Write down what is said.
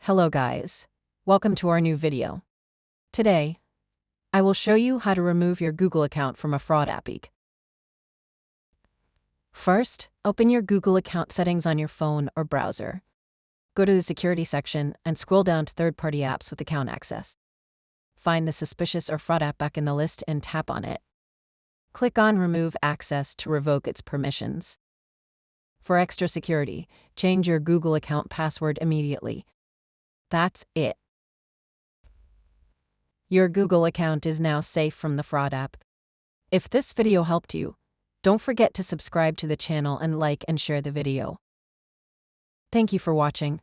Hello guys, welcome to our new video. Today, I will show you how to remove your Google account from a fraud APK. First, open your Google account settings on your phone or browser. Go to the security section and scroll down to third-party apps with account access. Find the suspicious or fraud app back in the list and tap on it. Click on Remove Access to revoke its permissions. For extra security, change your Google account password immediately. That's it. Your Google account is now safe from the fraud app. If this video helped you, don't forget to subscribe to the channel and like and share the video. Thank you for watching.